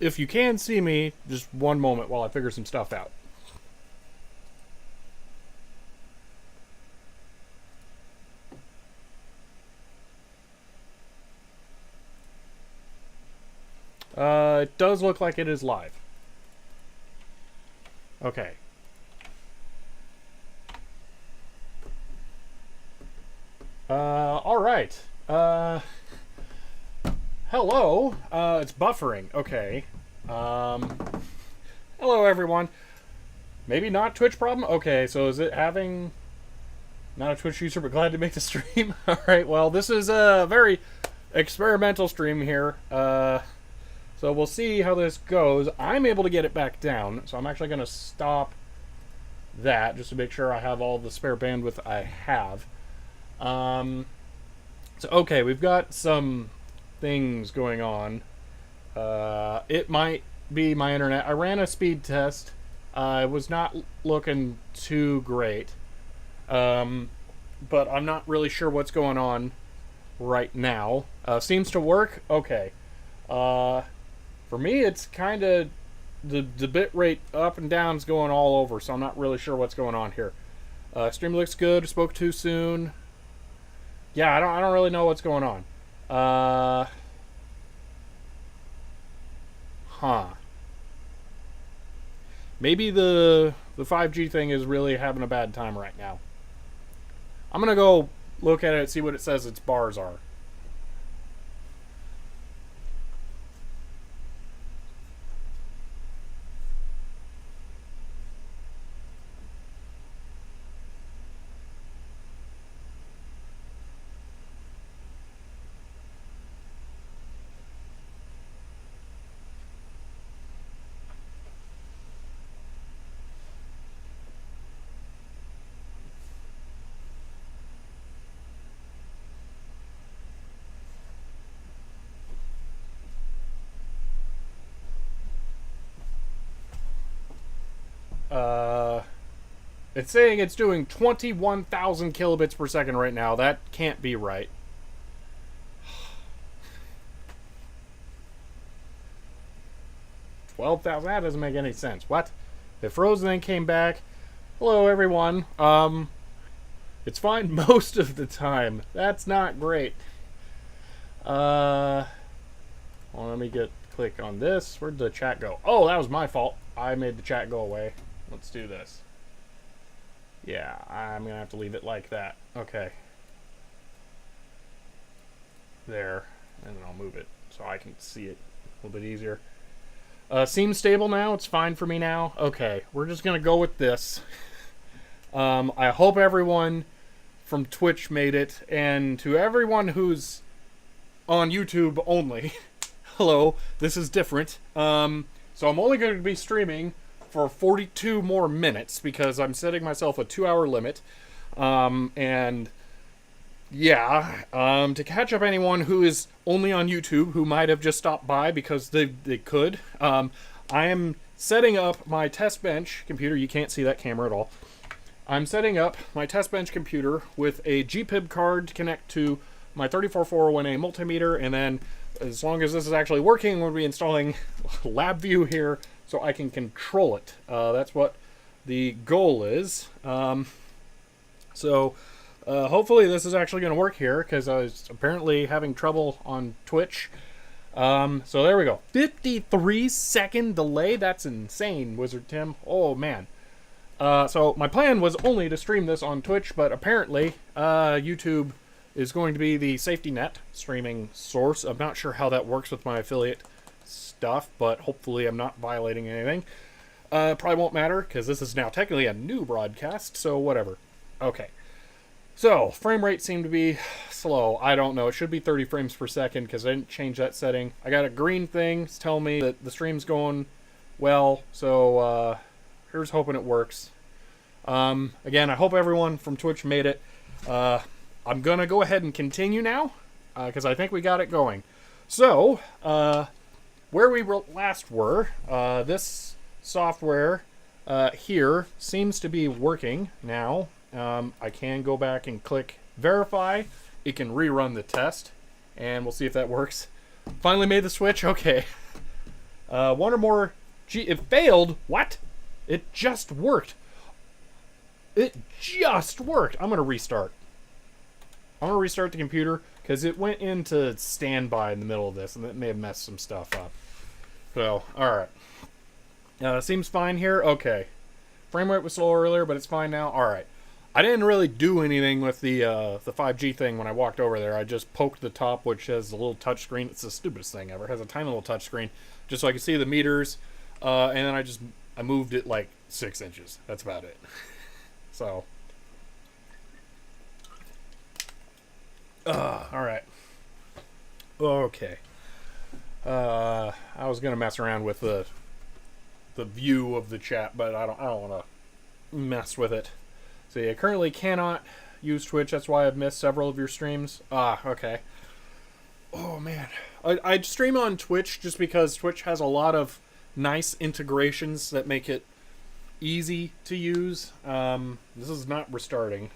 if you can see me, just one moment while I figure some stuff out. It does look like it is live. Okay. All right. Hello. It's buffering. Okay. Hello, everyone. Maybe not Twitch problem? Okay, so is it having... Not a Twitch user, but glad to make the stream. All right, well, this is a very experimental stream here. So we'll see how this goes. I'm able to get it back down, so I'm actually going to stop that just to make sure I have all the spare bandwidth I have. So, okay, we've got some things going on. It might be my internet. I ran a speed test. It was not looking too great. But I'm not really sure what's going on right now. Seems to work. Okay. For me, it's kind of the bit rate up and down is going all over, so I'm not really sure what's going on here. Stream looks good. Spoke too soon. Yeah, I don't really know what's going on. Maybe the 5G thing is really having a bad time right now. I'm gonna go look at it and see what it says its bars are. It's saying it's doing 21,000 kilobits per second right now. That can't be right. $12,000? That doesn't make any sense. What? It froze and then came back. Hello, everyone. It's fine most of the time. That's not great. Well, let me click on this. Where'd the chat go? Oh, that was my fault. I made the chat go away. Let's do this. Yeah, I'm going to have to leave it like that. Okay. There. And then I'll move it so I can see it a little bit easier. Seems stable now. It's fine for me now. Okay, we're just going to go with this. I hope everyone from Twitch made it. And to everyone who's on YouTube only, hello, this is different. So I'm only going to be streaming for 42 more minutes because I'm setting myself a 2-hour limit. And yeah, to catch up anyone who is only on YouTube who might have just stopped by because they could, I am setting up my test bench computer. You can't see that camera at all. I'm setting up my test bench computer with a GPIB card to connect to my 34401A multimeter, and then as long as this is actually working, we'll be installing LabView here so I can control it. That's what the goal is. Hopefully this is actually going to work here because I was apparently having trouble on Twitch. So there we go. 53-second delay. That's insane, Wizard Tim. Oh, man. So my plan was only to stream this on Twitch, but apparently YouTube is going to be the safety net streaming source. I'm not sure how that works with my affiliate stuff, but hopefully I'm not violating anything. Probably won't matter because this is now technically a new broadcast, so whatever. Okay. So, frame rate seemed to be slow. I don't know. It should be 30 frames per second because I didn't change that setting. I got a green thing. It's telling me that the stream's going well, so here's hoping it works. Again, I hope everyone from Twitch made it. I'm going to go ahead and continue now because I think we got it going. So, where we last were, this software here seems to be working now. I can go back and click verify. It can rerun the test, and we'll see if that works. Finally made the switch. Okay. One or more. It failed. What? It just worked. It just worked. I'm going to restart. I'm going to restart the computer because it went into standby in the middle of this, and it may have messed some stuff up. So, alright. Seems fine here. Okay. Frame rate was slow earlier, but it's fine now. Alright. I didn't really do anything with the 5G thing when I walked over there. I just poked the top, which has a little touch screen. It's the stupidest thing ever. It has a tiny little touch screen, just so I can see the meters. And then I moved it like 6 inches. That's about it. So. Alright. Okay. I was gonna mess around with the view of the chat, but I don't want to mess with it. So yeah, currently cannot use Twitch. That's why I've missed several of your streams. Okay. Oh man, I stream on Twitch just because Twitch has a lot of nice integrations that make it easy to use. This is not restarting.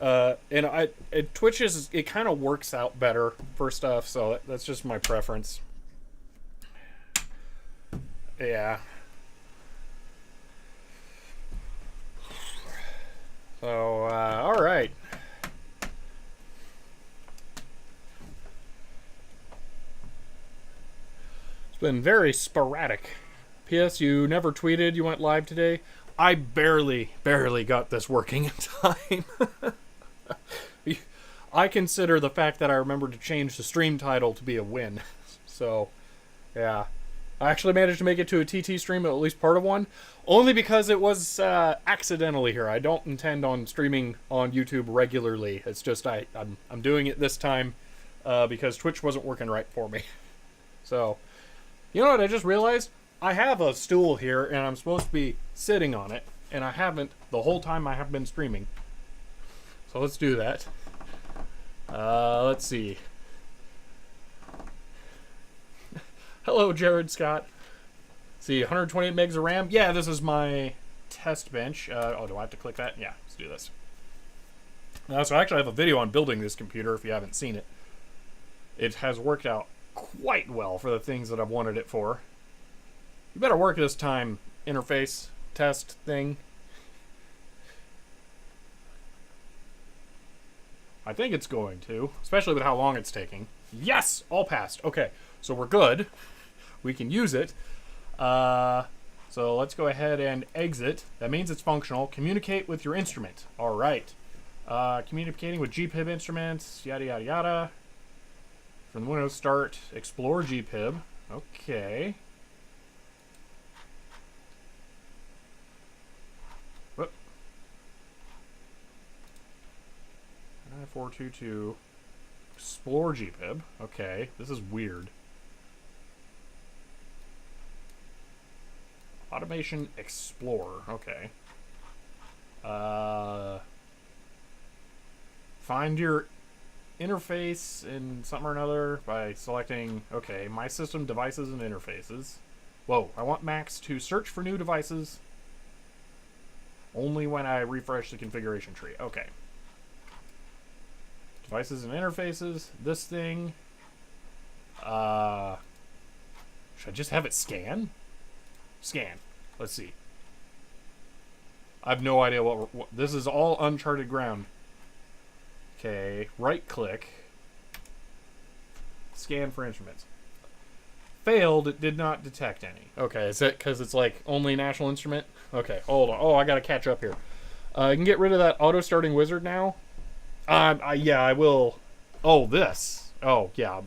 And Twitch it kind of works out better for stuff, so that's just my preference. Yeah. So, alright. It's been very sporadic. P.S. You never tweeted you went live today. I barely got this working in time. I consider the fact that I remembered to change the stream title to be a win. So, yeah. I actually managed to make it to a TT stream, at least part of one, only because it was accidentally here. I don't intend on streaming on YouTube regularly. It's just I'm doing it this time because Twitch wasn't working right for me. So, you know what I just realized? I have a stool here, and I'm supposed to be sitting on it, and I haven't the whole time I have been streaming. So let's do that. Let's see. Hello, Jared Scott. See, 128 megs of RAM. Yeah, this is my test bench. Oh, do I have to click that? Yeah, let's do this. So I actually have a video on building this computer if you haven't seen it. It has worked out quite well for the things that I've wanted it for. You better work this time, interface test thing. I think it's going to, especially with how long it's taking. Yes! All passed. Okay, so we're good. We can use it. So let's go ahead and exit. That means it's functional. Communicate with your instrument. All right. Communicating with GPIB instruments, yada, yada, yada. From the Windows start, explore GPIB. Okay. Whoop. 9422. Explore GPIB. Okay, this is weird. Automation Explorer. Okay. Find your interface in something or another by selecting, okay, My System, Devices, and Interfaces. Whoa, I want Max to search for new devices only when I refresh the configuration tree. Okay. Devices and interfaces. This thing. Should I just have it scan? Scan. Let's see. I have no idea what this is all uncharted ground. Okay, right click. Scan for instruments. Failed, it did not detect any. Okay, is it because it's like only National Instrument? Okay, hold on. Oh, I gotta catch up here. You can get rid of that auto starting wizard now. Yeah, I will. Oh, this. Oh, yeah.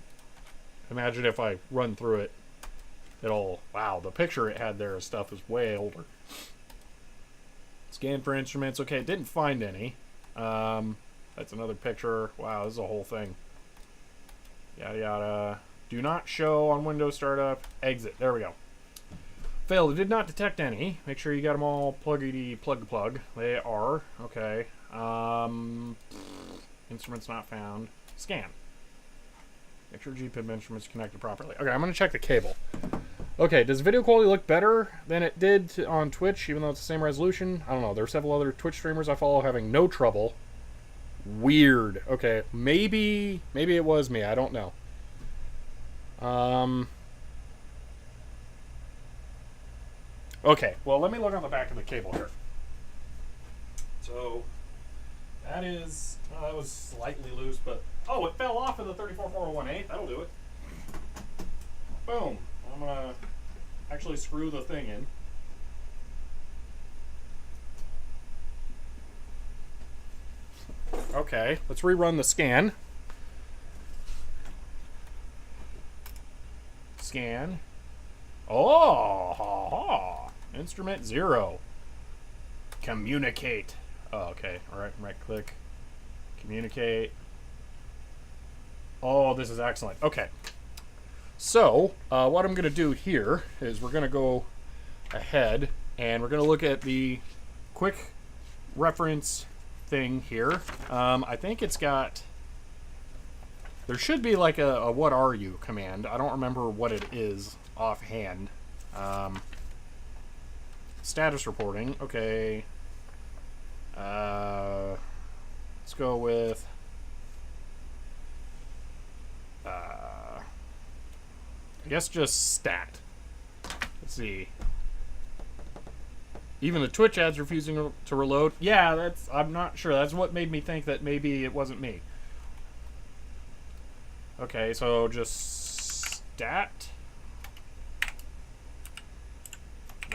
Imagine if I run through it. It'll. Wow, the picture it had there of stuff is way older. Scan for instruments. Okay, it didn't find any. That's another picture. Wow, this is a whole thing. Yada yada. Do not show on Windows startup. Exit. There we go. Failed. It did not detect any. Make sure you got them all pluggity plug. They are. Okay. Instruments not found. Scan. Make sure GPIB instruments connected properly. Okay, I'm going to check the cable. Okay, does video quality look better than it did on Twitch, even though it's the same resolution? I don't know. There are several other Twitch streamers I follow having no trouble. Weird. Okay, maybe it was me. I don't know. Okay, well, let me look on the back of the cable here. So, that is, that was slightly loose, but, oh, it fell off of the 344018. That'll do it. Boom. I'm going to actually screw the thing in. Okay, let's rerun the scan. Scan. Oh, ha, ha. Instrument 0. Communicate. Oh, okay. All right, right click. Communicate. Oh, this is excellent. Okay. So, what I'm going to do here is we're going to go ahead and we're going to look at the quick reference thing here. I think it's got... There should be like a what are you command. I don't remember what it is offhand. Status reporting. Okay. Let's go with... I guess just stat. Let's see. Even the Twitch ad's refusing to reload. Yeah, that's... I'm not sure. That's what made me think that maybe it wasn't me. Okay, so just stat.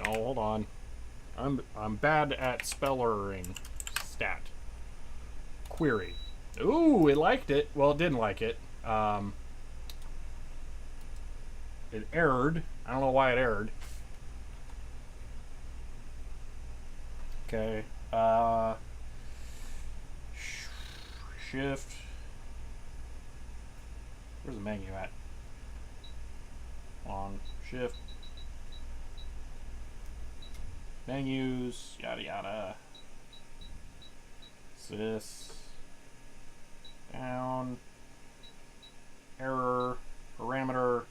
No, hold on. I'm bad at spellering. Stat. Query. Ooh, it liked it. Well, it didn't like it. It errored. I don't know why it errored. Okay. Shift. Where's the menu at? On shift. Menus, yada yada. Sys. Down. Error. Parameter.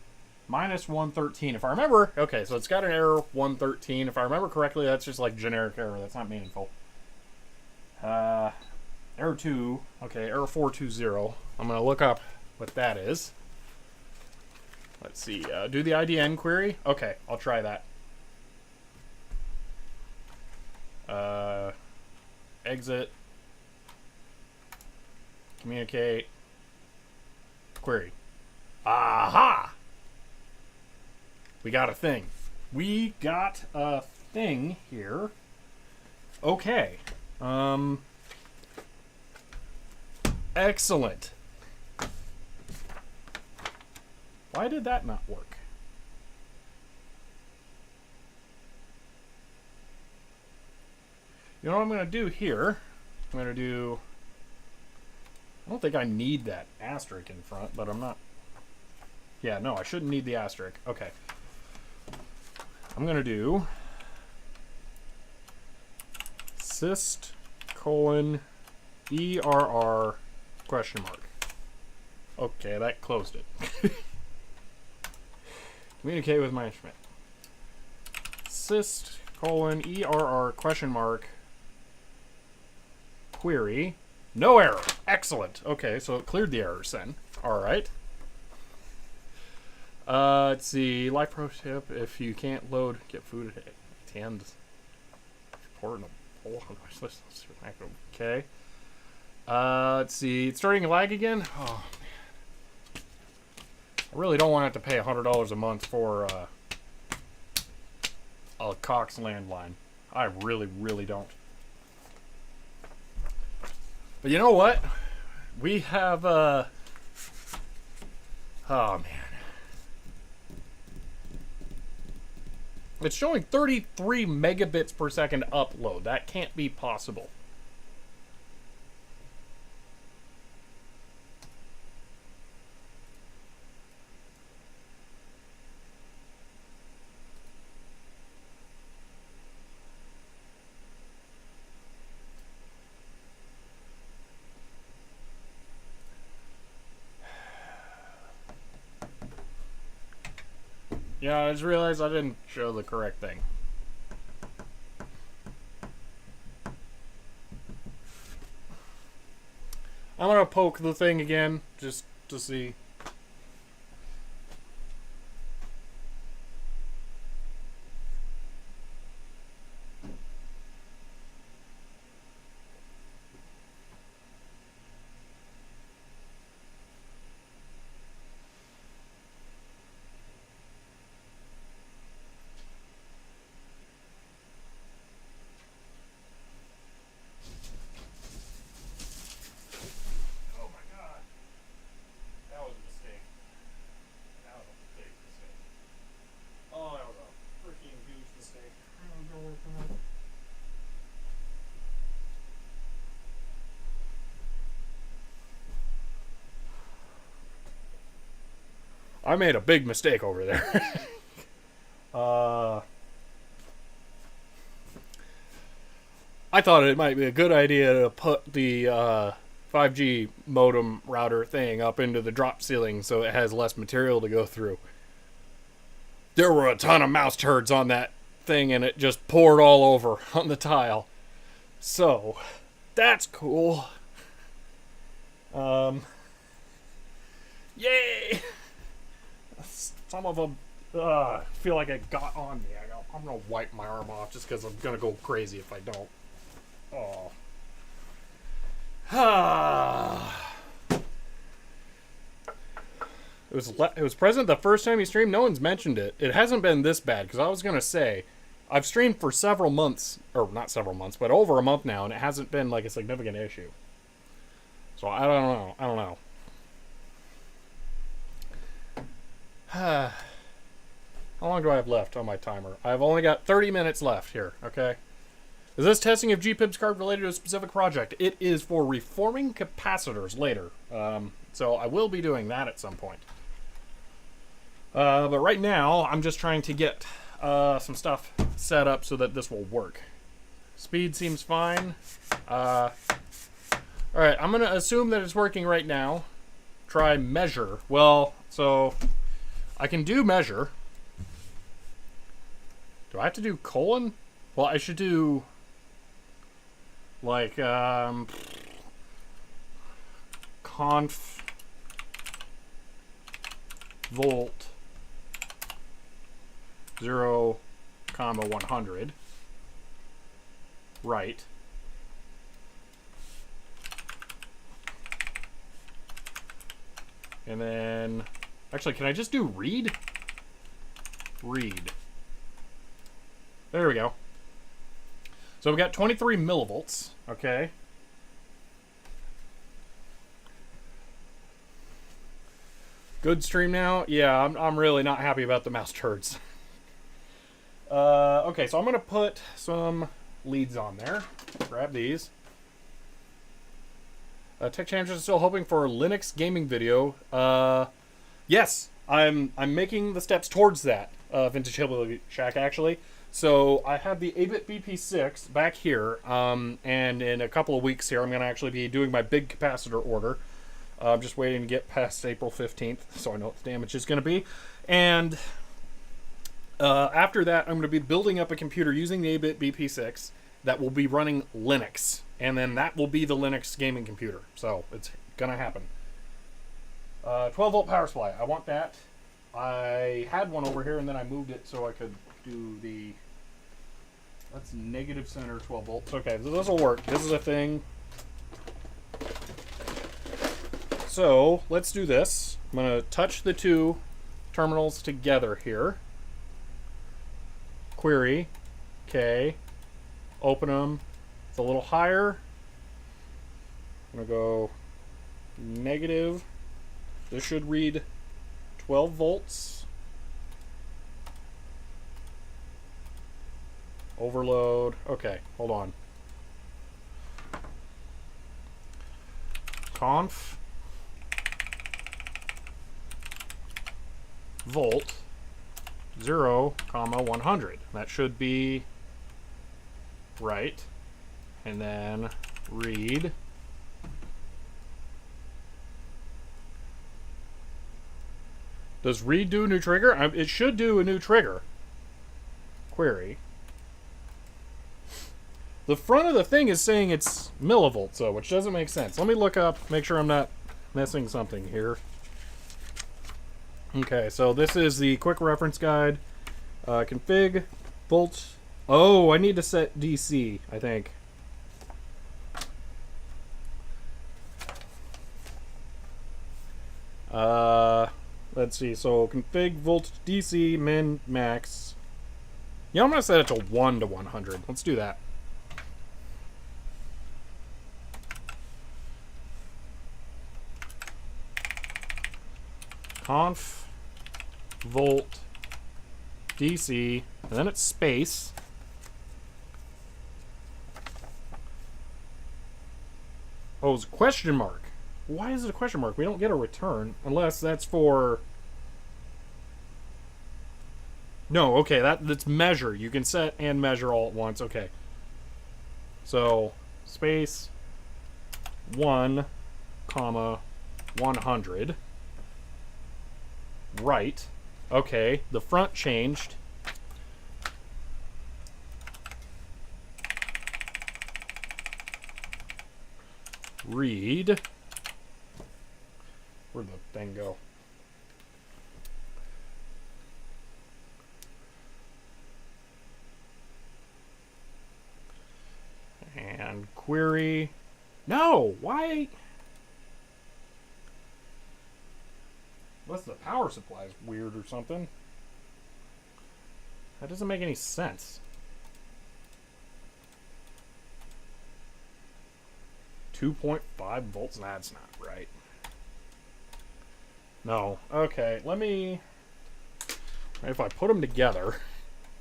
Minus 113. If I remember, okay, so it's got an error 113. If I remember correctly, that's just like generic error. That's not meaningful. Error 2. Okay, error 420. I'm going to look up what that is. Let's see. Do the IDN query. Okay, I'll try that. Exit. Communicate. Query. Aha! We got a thing. We got a thing here. Okay. Excellent. Why did that not work? You know what I'm going to do here? I'm going to do... I don't think I need that asterisk in front, but I'm not... Yeah, no, I shouldn't need the asterisk. Okay. I'm going to do... syst colon ERR question mark. Okay, that closed it. Communicate with my instrument. Syst colon ERR question mark query. No error. Excellent. Okay, so it cleared the errors then. All right. Let's see. Life pro tip: if you can't load, get food at hand. Pour in a bowl. Okay. Let's see. It's starting to lag again. Oh man. I really don't want to have to pay $100 a month for a Cox landline. I really, really don't. But you know what? We have oh man. It's showing 33 megabits per second upload. That can't be possible. Yeah, I just realized I didn't show the correct thing. I'm gonna poke the thing again, just to see. I made a big mistake over there. I thought it might be a good idea to put the 5G modem router thing up into the drop ceiling so it has less material to go through. There were a ton of mouse turds on that thing and it just poured all over on the tile. So, that's cool. Yay! Some of them feel like it got on me. I'm going to wipe my arm off just because I'm going to go crazy if I don't. Oh. It was present the first time you streamed. No one's mentioned it. It hasn't been this bad because I was going to say I've streamed for several months, or not several months, but over a month now, and it hasn't been like a significant issue. So I don't know. How long do I have left on my timer? I've only got 30 minutes left here, okay? Is this testing of GPIB's card related to a specific project? It is for reforming capacitors later. So I will be doing that at some point. But right now, I'm just trying to get some stuff set up so that this will work. Speed seems fine. Alright, I'm going to assume that it's working right now. Try measure. Well, so I can do measure. Do I have to do colon? Well, I should do like conf volt 0, 100. Right. And then, actually, can I just do read? Read. There we go. So we got 23 millivolts, okay. Good stream now? Yeah, I'm really not happy about the mouse turds. Okay, so I'm going to put some leads on there. Grab these. Tech Champions is still hoping for a Linux gaming video. Yes, I'm making the steps towards that. Vintage Hillbilly Shack, actually. So I have the 8-bit BP6 back here, and in a couple of weeks here, I'm going to actually be doing my big capacitor order. I'm just waiting to get past April 15th, so I know what the damage is going to be. And after that, I'm going to be building up a computer using the 8-bit BP6 that will be running Linux. And then that will be the Linux gaming computer. So it's going to happen. 12-volt power supply. I want that. I had one over here, and then I moved it so I could do the... That's negative center 12 volts. Okay, so this will work. This is a thing. So let's do this. I'm going to touch the two terminals together here. Query. Okay. Open them. It's a little higher. I'm going to go negative. This should read 12 volts. Overload. Okay, hold on. Conf volt 0, 100. That should be right. And then read. Does read do a new trigger? It should do a new trigger. Query. The front of the thing is saying it's millivolts, though, which doesn't make sense. Let me look up, make sure I'm not missing something here. Okay, so this is the quick reference guide. Config volt. Oh, I need to set DC, I think. Let's see. So config volt DC min max. Yeah, I'm gonna set it to 1 to 100. Let's do that. Conf volt DC, and then it's space. Oh, it's a question mark. Why is it a question mark? We don't get a return unless that's for No, okay, that's measure. You can set and measure all at once. Okay. So, space 1, comma, 100. Right. Okay, the front changed. Read. Where'd the thing go? And query. No, why? Unless the power supply is weird or something. That doesn't make any sense. 2.5 volts? That's not right. No. Okay, let me... If I put them together,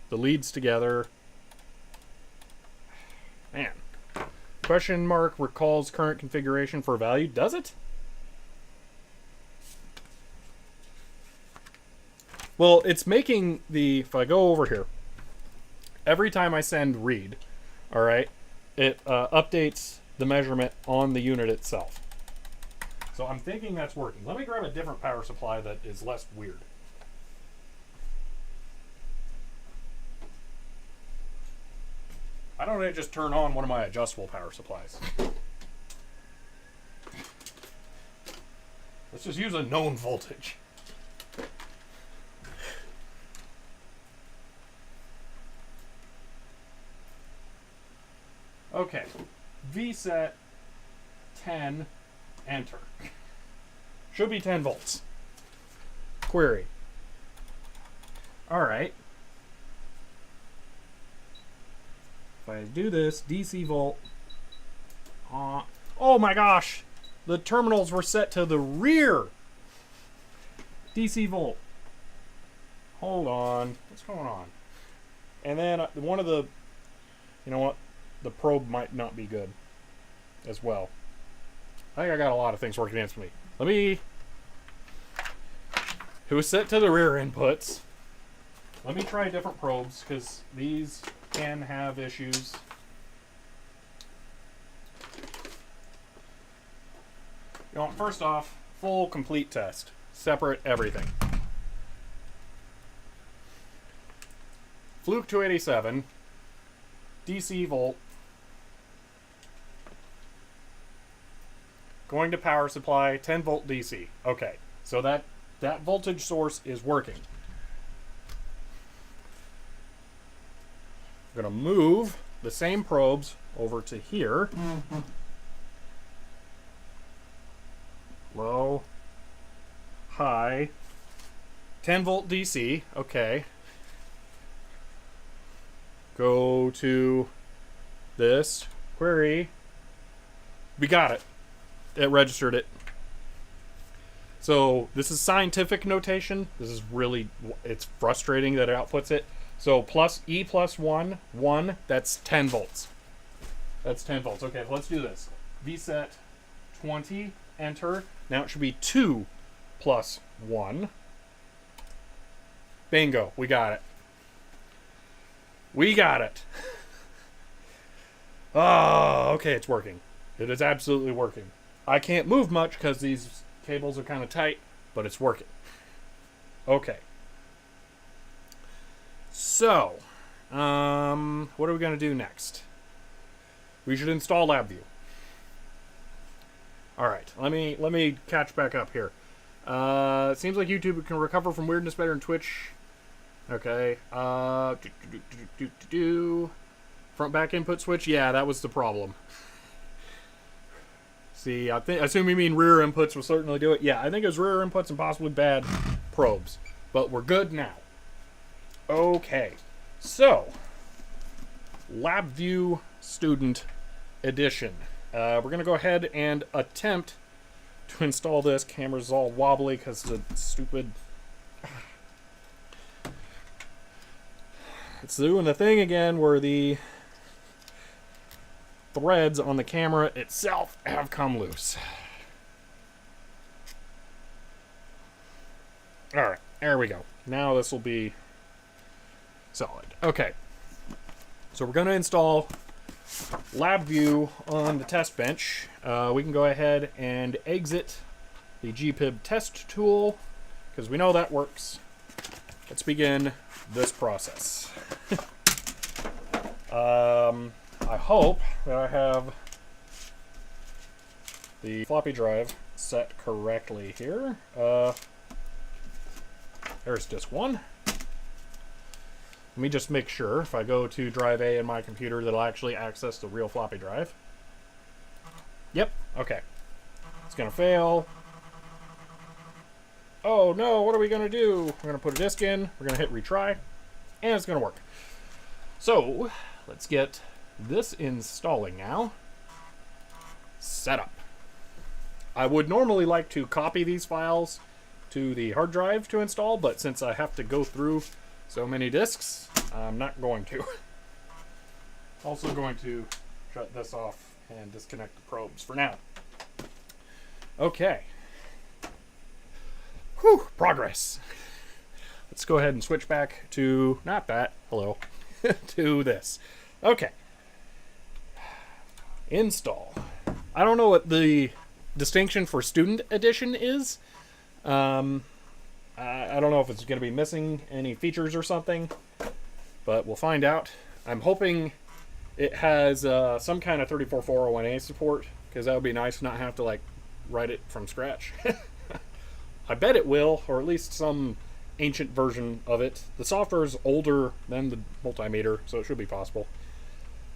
the leads together... Man. Question mark recalls current configuration for value. Does it? Well, it's making the... If I go over here, every time I send read, alright, it updates the measurement on the unit itself. So I'm thinking that's working. Let me grab a different power supply that is less weird. Why don't I just turn on one of my adjustable power supplies? Let's just use a known voltage. Okay, VSET 10, enter. Should be 10 volts. Query. Alright. If I do this, DC volt. Oh my gosh! The terminals were set to the rear! DC volt. Hold on. What's going on? And then one of the... You know what? The probe might not be good as well. I think I got a lot of things working against me. Let me... It was set to the rear inputs. Let me try different probes, because these can have issues. You know, first off, full complete test. Separate everything. Fluke 287. DC volt. Going to power supply, 10 volt DC. Okay, so that voltage source is working. I'm going to move the same probes over to here. Low, high, 10 volt DC. Okay. Go to this, query. We got it. It registered it. So this is scientific notation. This is really, it's frustrating that it outputs it. So plus E plus 1, 1, that's 10 volts. That's 10 volts. Okay, let's do this. VSET 20, enter. Now it should be 2 plus 1. Bingo, we got it. We got it. Oh, okay, it's working. It is absolutely working. I can't move much because these cables are kind of tight, but it's working. Okay. So, what are we going to do next? We should install LabView. All right, let me catch back up here. It seems like YouTube can recover from weirdness better than Twitch. Okay. Front back input switch. Yeah, that was the problem. See, I assume you mean rear inputs will certainly do it. Yeah, I think it was rear inputs and possibly bad probes. But we're good now. Okay. So, LabView Student Edition. We're going to go ahead and attempt to install this. Camera's all wobbly because the stupid... It's doing the thing again where the threads on the camera itself have come loose. Alright, there we go. Now this will be Solid. Okay. So we're going to install LabView on the test bench. We can go ahead and exit the GPIB test tool because we know that works. Let's begin this process. I hope that I have the floppy drive set correctly here. There's disk 1. Let me just make sure if I go to drive A in my computer that I'll actually access the real floppy drive. Yep, okay. It's gonna fail. Oh no, what are we gonna do? We're gonna put a disk in, we're gonna hit retry, and it's gonna work. So, let's get this installing now. Setup. I would normally like to copy these files to the hard drive to install, but since I have to go through so many disks, I'm not going to. Also going to shut this off and disconnect the probes for now. Okay. Whew, progress. Let's go ahead and switch back to, not that, hello, to this. Okay. Install. I don't know what the distinction for student edition is. I don't know if it's going to be missing any features or something, but we'll find out. I'm hoping it has some kind of 34401A support, because that would be nice to not have to like write it from scratch. I bet it will, or at least some ancient version of it. The software is older than the multimeter, so it should be possible.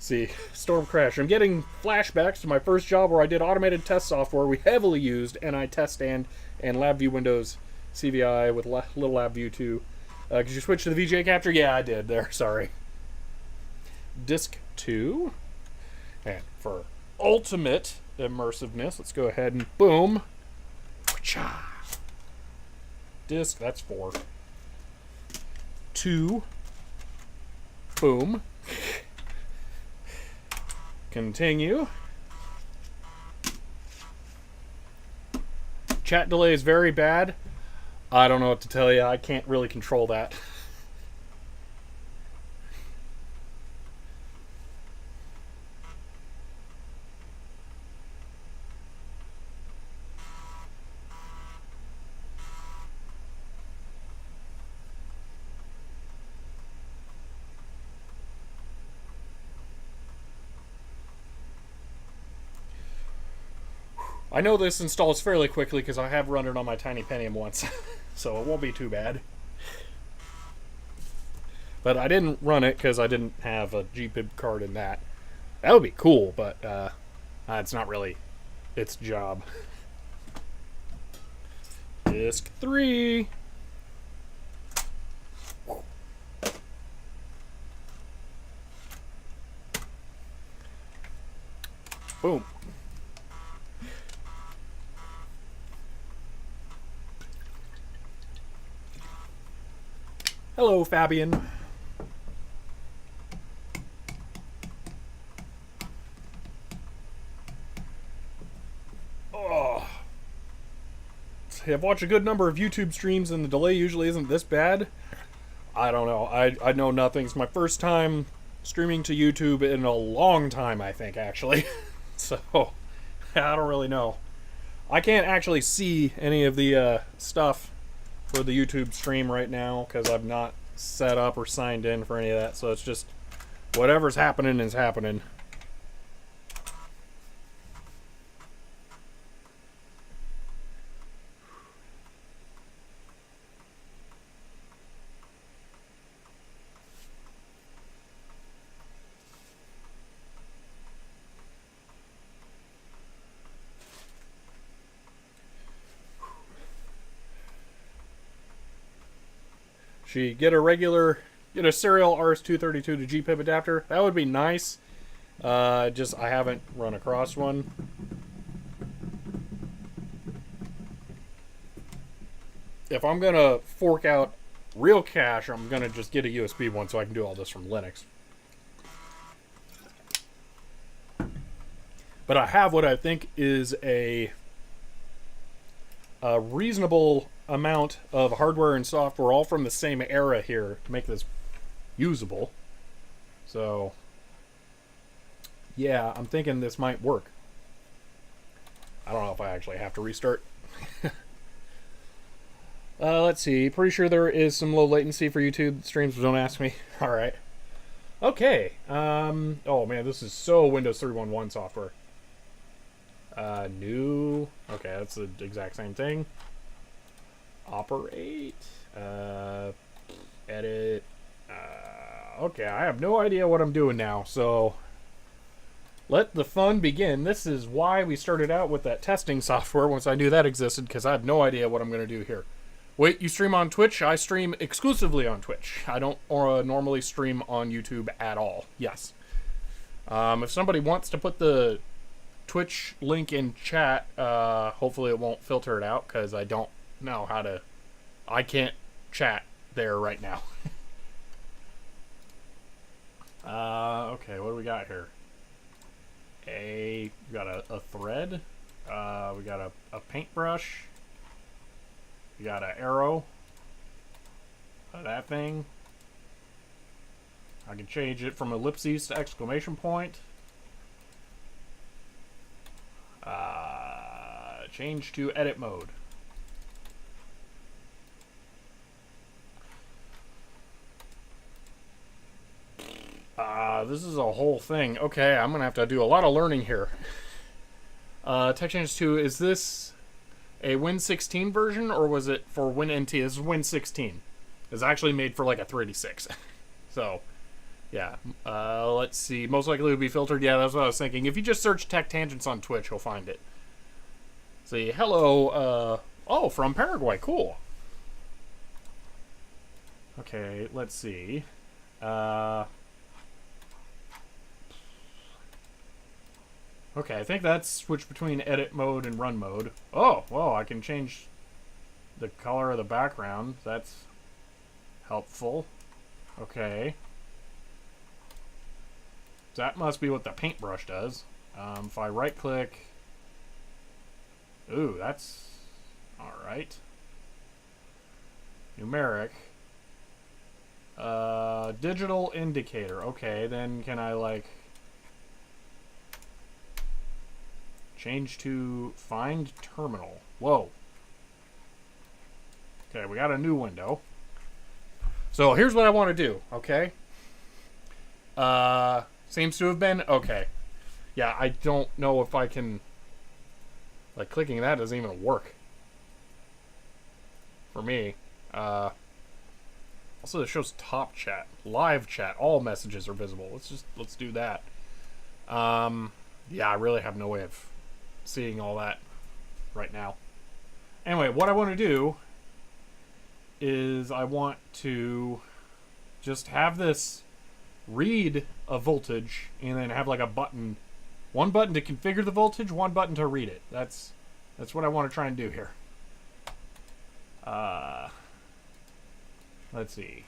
See, storm crash. I'm getting flashbacks to my first job where I did automated test software we heavily used, NI Test Stand and LabView Windows CVI with little LabView too. Could you switch to the VGA capture? Yeah, I did there, sorry. Disk 2. And for ultimate immersiveness, let's go ahead and boom. Disk, that's 4. 2. Boom. Continue. Chat delay is very bad. I don't know what to tell you. I can't really control that. I know this installs fairly quickly because I have run it on my tiny Pentium once, so it won't be too bad. But I didn't run it because I didn't have a GPIB card in that. That would be cool, but it's not really its job. Disk 3. Boom. Hello, Fabian. Oh. I've watched a good number of YouTube streams and the delay usually isn't this bad. I don't know. I know nothing. It's my first time streaming to YouTube in a long time, I think, actually. So, I don't really know. I can't actually see any of the stuff for the YouTube stream right now because I've not set up or signed in for any of that, so it's just whatever's happening is happening. Get a serial RS-232 to GPIB adapter. That would be nice. I haven't run across one. If I'm gonna fork out real cash, I'm gonna just get a USB one so I can do all this from Linux. But I have what I think is a reasonable amount of hardware and software all from the same era here to make this usable. So, yeah, I'm thinking this might work. I don't know if I actually have to restart. Let's see. Pretty sure there is some low latency for YouTube streams, but don't ask me. All right. Okay. Oh man, this is so Windows 3.1 software. New. Okay, that's the exact same thing. Operate. Edit. Okay, I have no idea what I'm doing now, so let the fun begin. This is why we started out with that testing software once I knew that existed, because I have no idea what I'm going to do here. Wait, you stream on Twitch? I stream exclusively on Twitch. I don't normally stream on YouTube at all. Yes. If somebody wants to put the Twitch link in chat, hopefully it won't filter it out, because I don't know how to... I can't chat there right now. Okay, what do we got here? We got a thread. We got a paintbrush. We got an arrow. That thing. I can change it from ellipses to exclamation point. Change to edit mode. This is a whole thing. Okay, I'm gonna have to do a lot of learning here. Text change to, is this a Win 16 version or was it for Win NT? This is Win 16. It's actually made for like a 386. So, yeah. Let's see. Most likely it would be filtered. Yeah, that's what I was thinking. If you just search Tech Tangents on Twitch, you'll find it. See, hello. Oh, from Paraguay. Cool. Okay, let's see. Okay, I think that's switched between edit mode and run mode. Oh, well, I can change the color of the background. That's helpful. Okay. That must be what the paintbrush does. If I right click... Ooh, that's... Alright. Numeric. Digital indicator. Okay, then can I like... Change to find terminal. Whoa. Okay, we got a new window. So here's what I want to do, okay? Seems to have been... Okay. Yeah, I don't know if I can... Like, clicking that doesn't even work. For me. Also, it shows top chat. Live chat. All messages are visible. Let's do that. Yeah, I really have no way of seeing all that right now. Anyway, what I want to do is I want to just have this read a voltage and then have like a button, one button to configure the voltage, one button to read it. That's what I want to try and do here. Let's see.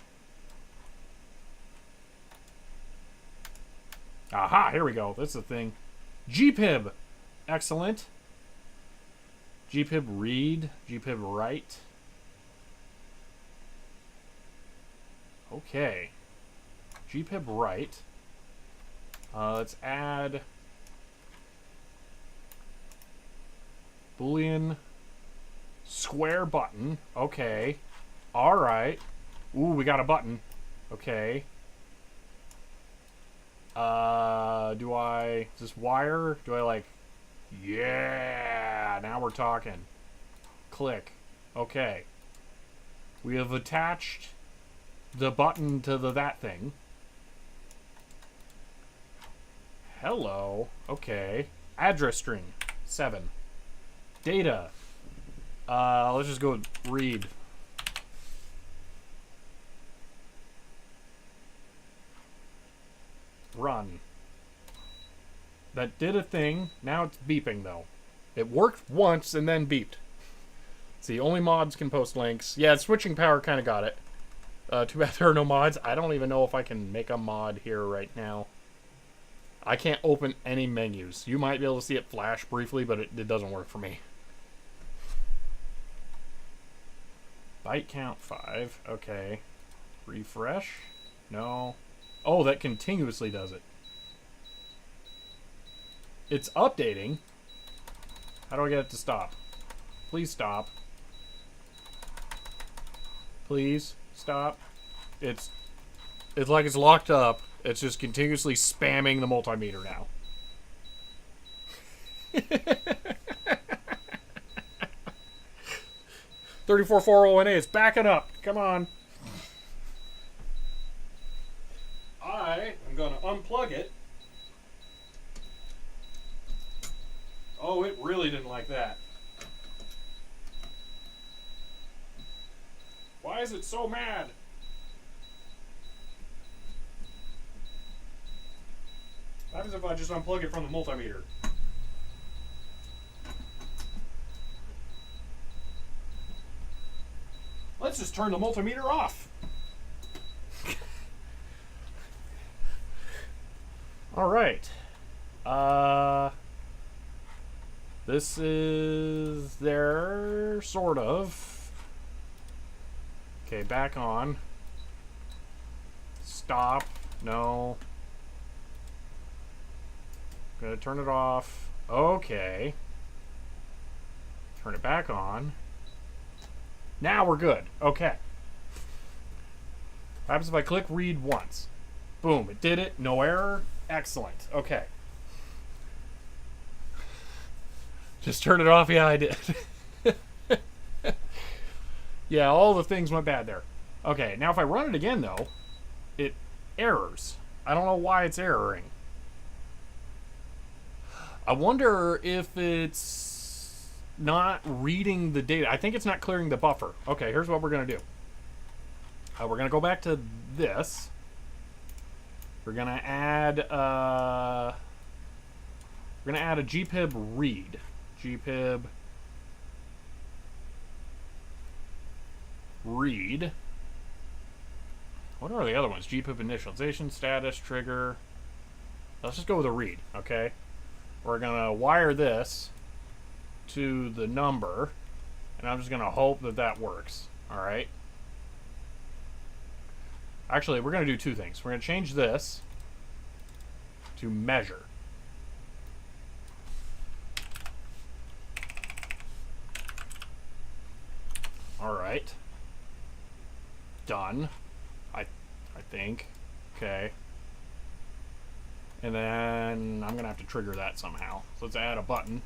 Aha, here we go. This is the thing. GPIB. Excellent. GPIB read. GPIB write. Okay. GPIB write. Let's add Boolean square button. Okay. Alright. Ooh, we got a button. Okay. Is this wire? Do I like... Yeah! Now we're talking. Click. Okay. We have attached the button to that thing. Hello. Okay. Address string. 7. Data. Let's just go read. Run. That did a thing. Now it's beeping, though. It worked once and then beeped. See, only mods can post links. Yeah, switching power kind of got it. Too bad there are no mods. I don't even know if I can make a mod here right now. I can't open any menus. You might be able to see it flash briefly, but it doesn't work for me. Byte count 5. Okay. Refresh. No. Oh, that continuously does it. It's updating. How do I get it to stop? Please stop. Please stop. It's like it's locked up. It's just continuously spamming the multimeter now. 34401A, it's backing up. Come on. I am going to unplug it. Oh, it really didn't like that. Why is it so mad? What happens if I just unplug it from the multimeter? Let's just turn the multimeter off. All right. This is there, sort of. Okay, back on. Stop. No. Gonna turn it off. Okay. Turn it back on. Now we're good. Okay. What happens if I click read once? Boom, it did it. No error. Excellent. Okay. Just turn it off. Yeah, I did. Yeah, all the things went bad there. Okay, now if I run it again, though, it errors. I don't know why it's erroring. I wonder if it's not reading the data. I think it's not clearing the buffer. Okay, here's what we're going to do. We're going to go back to this. We're going to add a GPIB read. GPIB read. What are the other ones? GPIB initialization, status, trigger. Let's just go with a read, okay? We're going to wire this to the number, and I'm just going to hope that that works, all right? Actually, we're going to do two things. We're going to change this to measure. All right. Done. I think. Okay. And then I'm going to have to trigger that somehow. So let's add a button.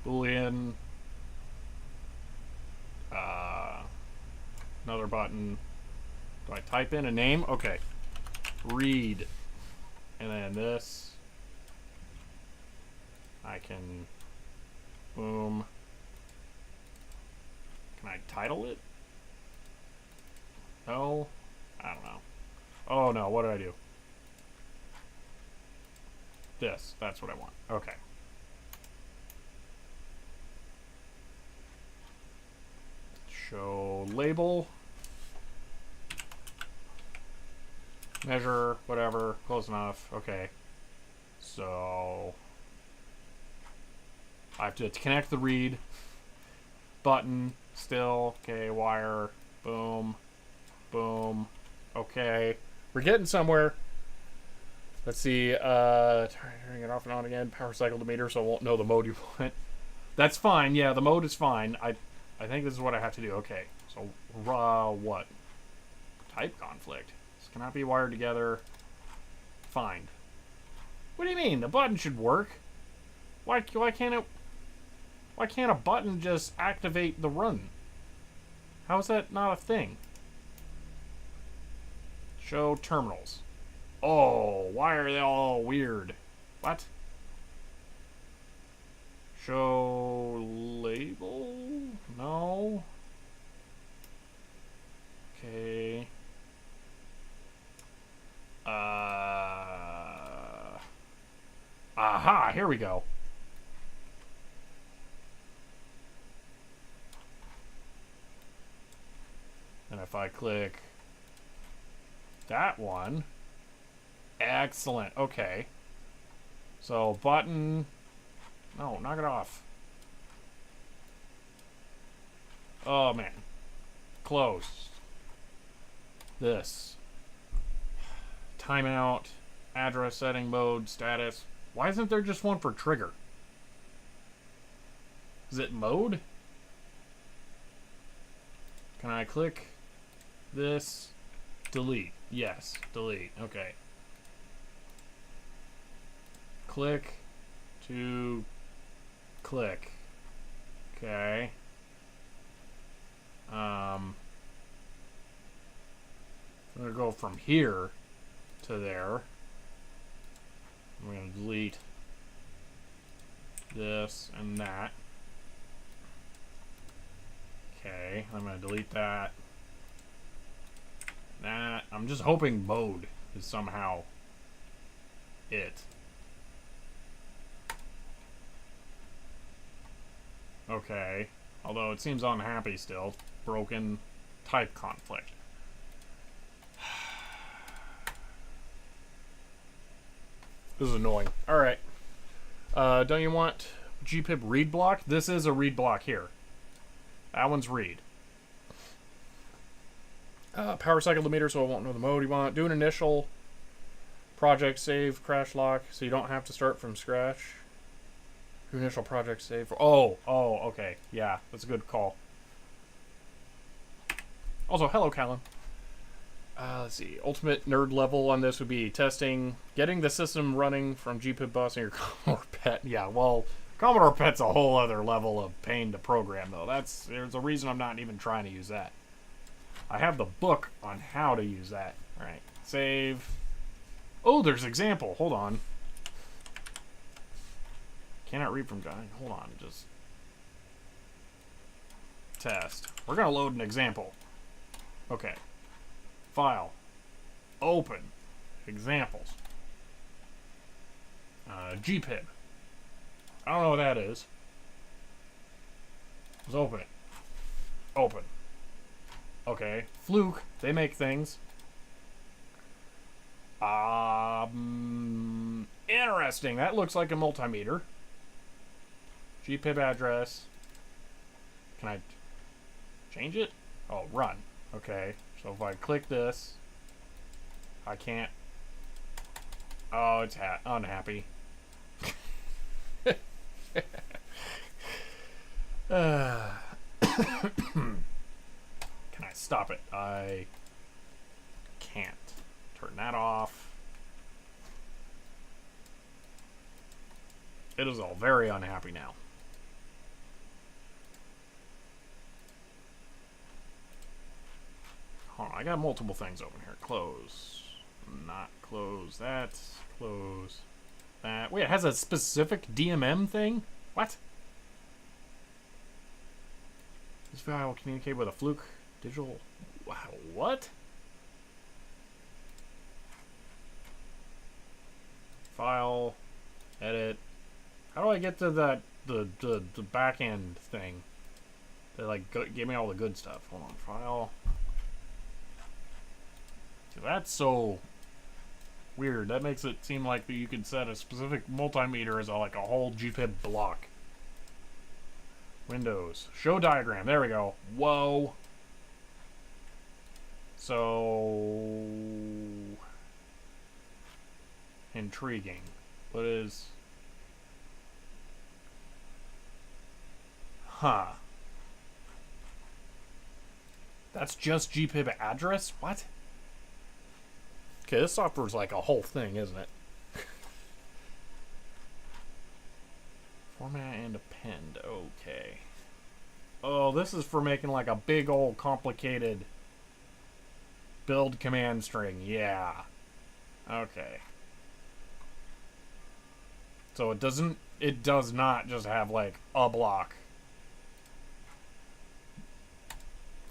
Boolean. Another button. Do I type in a name? Okay. Read. And then this. I can. Boom. Can I title it? No. I don't know. Oh no, what did I do? This. That's what I want. Okay. Show label. Measure, whatever, close enough. Okay. So I have to connect the read button still. Okay, wire. Boom. Boom. Okay. We're getting somewhere. Let's see. Turning it off and on again. Power cycle the meter so I won't know the mode you want. That's fine. Yeah, the mode is fine. I think this is what I have to do. Okay. So what? Type conflict. This cannot be wired together. Find. What do you mean? The button should work. Why can't it? Why can't a button just activate the run? How is that not a thing? Show terminals. Oh, why are they all weird? What? Show label? No. Okay. Aha, here we go. And if I click that one, excellent. Okay. So button, no, knock it off. Oh man, closed. This. Timeout, address setting mode, status. Why isn't there just one for trigger? Is it mode? Can I click this? Delete. Yes, delete. Okay. Click to click. Okay. I'm gonna go from here to there. I'm gonna delete this and that. Okay, I'm gonna delete that. That. I'm just hoping mode is somehow it. Okay. Although it seems unhappy still. Broken type conflict. This is annoying. Alright. Don't you want GPIB read block? This is a read block here. That one's read. Power cycle limiter, so I won't know the mode you want. Do an initial project save crash lock, so you don't have to start from scratch. Do initial project save. Oh, okay. Yeah, that's a good call. Also, hello, Callan. Let's see. Ultimate nerd level on this would be testing, getting the system running from GPIB bus and your Commodore PET. Yeah, well, Commodore PET's a whole other level of pain to program, though. There's a reason I'm not even trying to use that. I have the book on how to use that. All right, save. Oh, there's example. Hold on. Cannot read from guide. Hold on, just test. We're gonna load an example. Okay. File. Open. Examples. GPIB. I don't know what that is. Let's open it. Open. Okay. Fluke. They make things. Interesting. That looks like a multimeter. GPIB address. Can I change it? Oh, run. Okay. So if I click this, I can't. Oh, it's unhappy. Can I stop it? I can't. Turn that off. It is all very unhappy now. Hold on, I got multiple things open here. Close. Not close that. Close that. Wait, it has a specific DMM thing? What? This file will communicate with a Fluke digital. Wow, what? File. Edit. How do I get to that the back end thing? They like give me all the good stuff. Hold on, file. That's so weird. That makes it seem like that you could set a specific multimeter as like a whole GPIB block. Windows. Show diagram. There we go. Whoa. So intriguing. What is? Huh. That's just GPIB address? What? Okay, this software's like a whole thing, isn't it? Format and append. Okay. Oh, this is for making like a big old complicated build command string. Yeah. Okay. So it does not just have like a block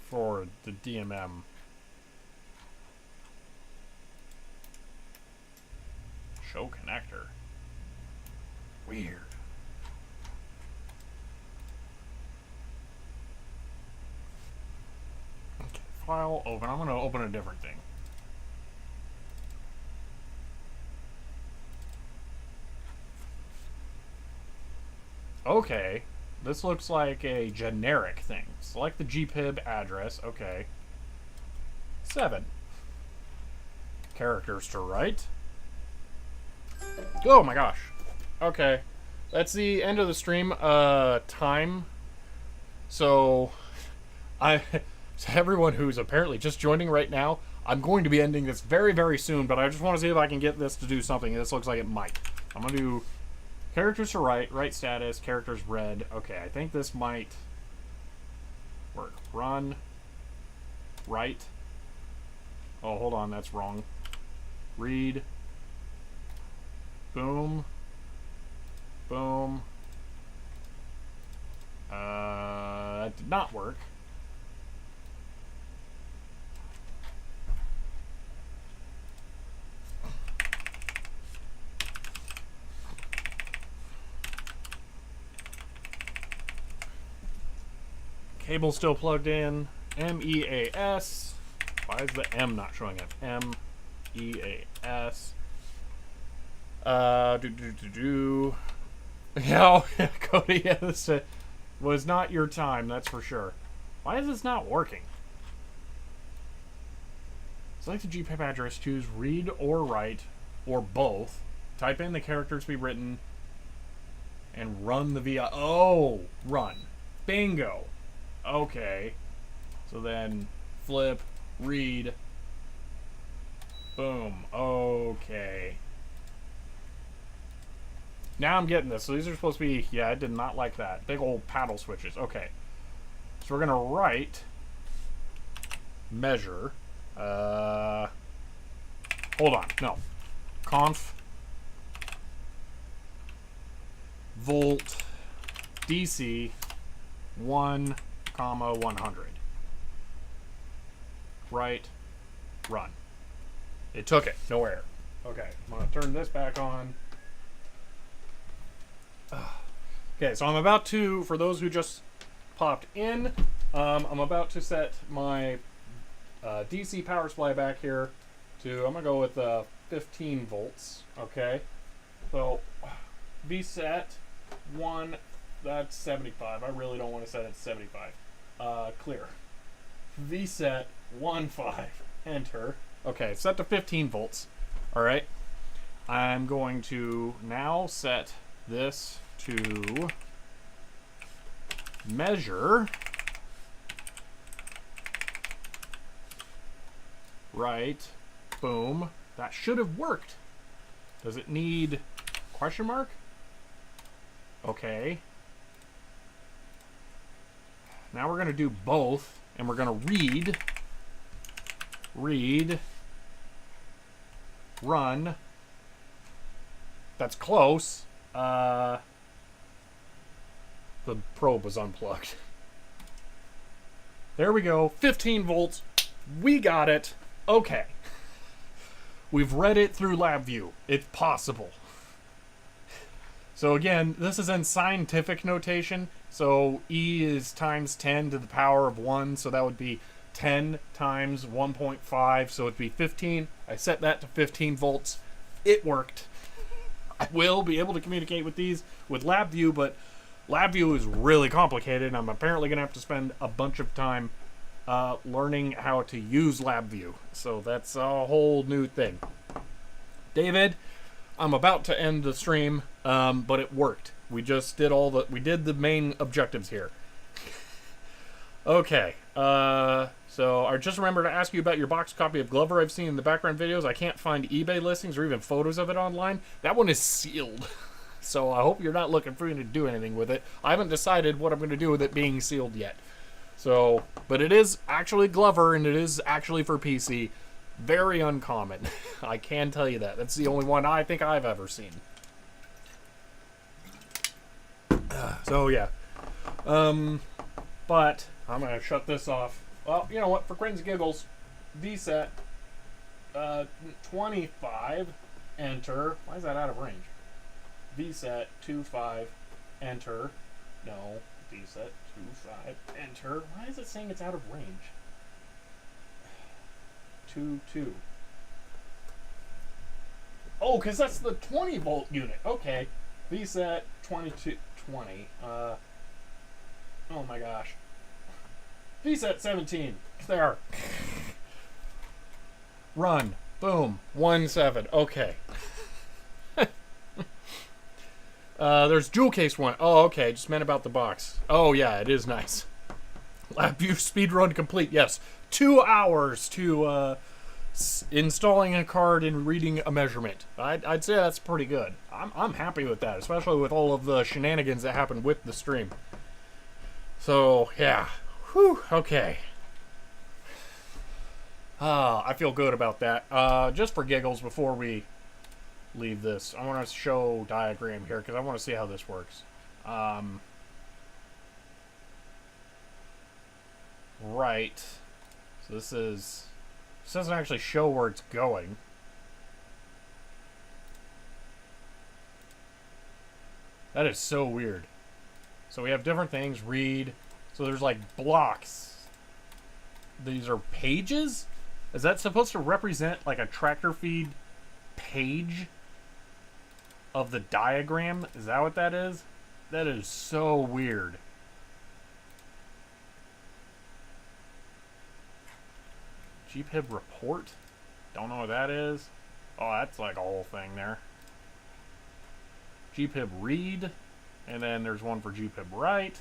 for the DMM. Show connector. Weird. Okay, file open. I'm going to open a different thing. Okay. This looks like a generic thing. Select the GPIB address. Okay. 7. characters to write. Oh my gosh. Okay. That's the end of the stream. Time. So, to everyone who's apparently just joining right now, I'm going to be ending this very, very soon, but I just want to see if I can get this to do something. This looks like it might. I'm going to do characters to write status, characters read. Okay, I think this might work. Run, write. Oh, hold on, that's wrong. Read. Boom. Boom. That did not work. Cable still plugged in. MEAS. Why is the M not showing up? MEAS. Yeah, Cody, yeah, this was not your time, that's for sure. Why is this not working? Select the GPIB address, choose read or write, or both. Type in the characters to be written, and run the VI. Oh, run. Bingo. Okay. So then, flip, read. Boom. Okay. Now I'm getting this. So these are supposed to be, yeah, I did not like that. Big old paddle switches. Okay. So we're going to write measure. Hold on. No. Conf volt DC 1, 100. Write, run. It took it. No error. Okay. I'm going to turn this back on. Okay, so I'm about to, for those who just popped in, I'm about to set my DC power supply back here to, I'm going to go with 15 volts, okay? So, VSET 1, that's 75. I really don't want to set it to 75. Clear. VSET 1.5, enter. Okay, set to 15 volts, alright? I'm going to now set this to measure right, boom. That should have worked. Does it need question mark? Okay. Now we're going to do both, and we're going to read, run. That's close. The probe was unplugged. There we go. 15 volts. We got it. Okay. We've read it through LabView. It's possible. So again, this is in scientific notation. So E is times 10 to the power of 1. So that would be 10 times 1.5. So it'd be 15. I set that to 15 volts. It worked. I will be able to communicate with these with LabView, but LabView is really complicated, and I'm apparently going to have to spend a bunch of time learning how to use LabView. So that's a whole new thing. David, I'm about to end the stream, but it worked. We just did we did the main objectives here. Okay, so I just remember to ask you about your box copy of Glover I've seen in the background videos. I can't find eBay listings or even photos of it online. That one is sealed. So I hope you're not looking for me to do anything with it. I haven't decided what I'm going to do with it being sealed yet. So, but it is actually Glover, and it is actually for PC. Very uncommon. I can tell you that. That's the only one I think I've ever seen. So, yeah. But I'm going to shut this off. Well, you know what? For grins and giggles, VSET 25, enter. Why is that out of range? VSET 2.5, enter. No, VSET 2.5, enter. Why is it saying it's out of range? 2.2. Oh, because that's the 20 volt unit. Okay. VSET 2220. Oh my gosh. VSET 17. There. Run. Boom. 1.7. Okay. There's jewel case 1. Oh, okay. Just meant about the box. Oh, yeah. It is nice. LabView speedrun complete. Yes. 2 hours to installing a card and reading a measurement. I'd say that's pretty good. I'm happy with that, especially with all of the shenanigans that happened with the stream. So, yeah. Whew. Okay. I feel good about that. Just for giggles, before we leave this, I want to show diagram here because I want to see how this works. Right. So this doesn't actually show where it's going. That is so weird. So we have different things. Read. So there's like blocks. These are pages? Is that supposed to represent like a tractor feed page of the diagram? Is that what that is? That is so weird. GPIB report? Don't know what that is. Oh, that's like a whole thing there. GPIB read. And then there's one for GPIB write.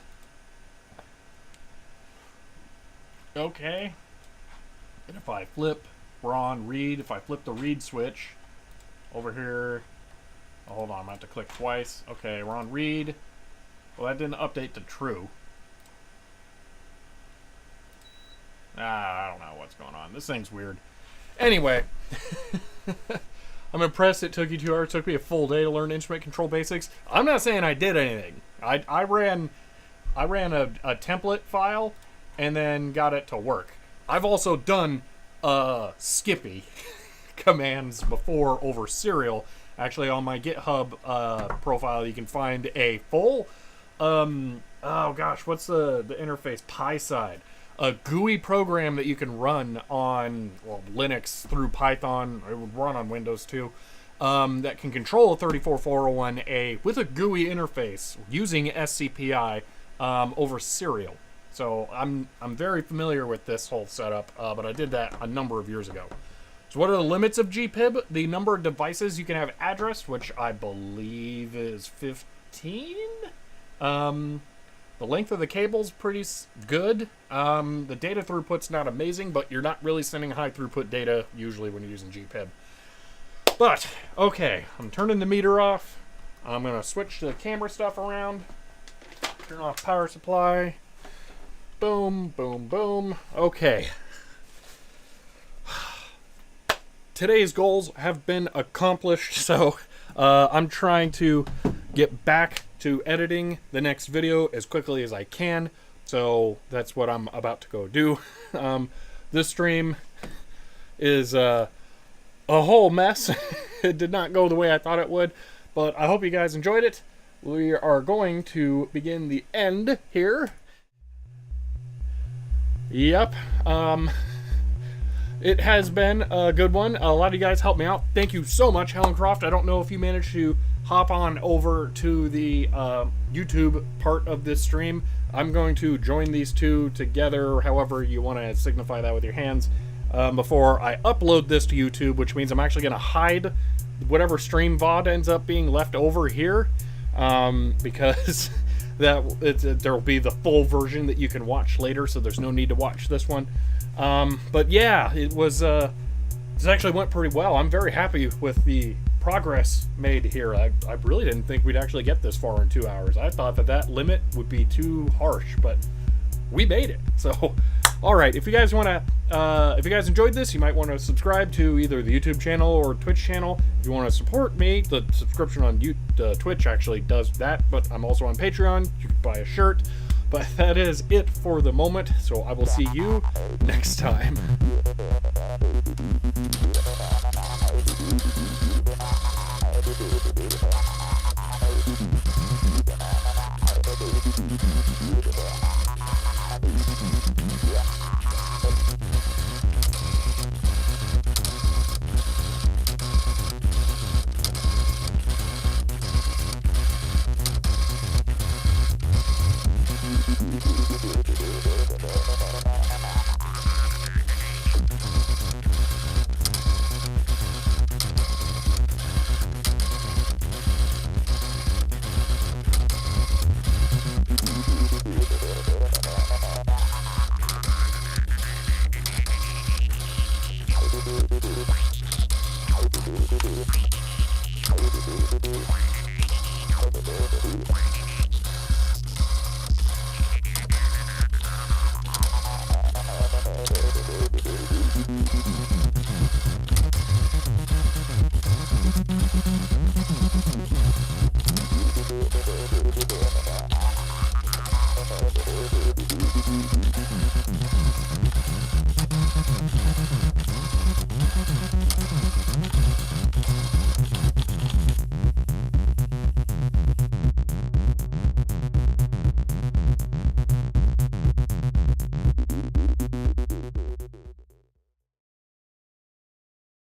Okay. And if I flip, we're on read. If I flip the read switch over here, oh, hold on, I'm going to have to click twice. Okay, we're on read. Well, that didn't update to true. I don't know what's going on. This thing's weird. Anyway, I'm impressed it took you 2 hours. It took me a full day to learn instrument control basics. I'm not saying I did anything. I ran a template file and then got it to work. I've also done Skippy commands before over serial. Actually, on my GitHub profile, you can find a full, oh gosh, what's the interface? PySide. A GUI program that you can run on, well, Linux through Python. It would run on Windows too. That can control a 34401A with a GUI interface using SCPI over serial. So I'm very familiar with this whole setup, but I did that a number of years ago. So what are the limits of GPIB? The number of devices you can have addressed, which I believe is 15. The length of the cable's pretty good. The data throughput's not amazing, but you're not really sending high throughput data usually when you're using GPIB. But, okay, I'm turning the meter off. I'm going to switch the camera stuff around. Turn off power supply. Boom, boom, boom. Okay. Today's goals have been accomplished, so I'm trying to get back to editing the next video as quickly as I can. So that's what I'm about to go do. This stream is a whole mess. It did not go the way I thought it would, but I hope you guys enjoyed it. We are going to begin the end here. Yep. It has been a good one. A lot of you guys helped me out. Thank you so much, Helen Croft. I don't know if you managed to hop on over to the YouTube part of this stream. I'm going to join these two together, however you want to signify that with your hands, before I upload this to YouTube, which means I'm actually going to hide whatever stream VOD ends up being left over here, because there will be the full version that you can watch later, so there's no need to watch this one. But yeah, it actually went pretty well. I'm very happy with the progress made here. I really didn't think we'd actually get this far in 2 hours. I thought that limit would be too harsh, but we made it. So, all right, if you guys want to, if you guys enjoyed this, you might want to subscribe to either the YouTube channel or Twitch channel. If you want to support me, the subscription on Twitch actually does that, but I'm also on Patreon. You can buy a shirt. But that is it for the moment, so I will see you next time.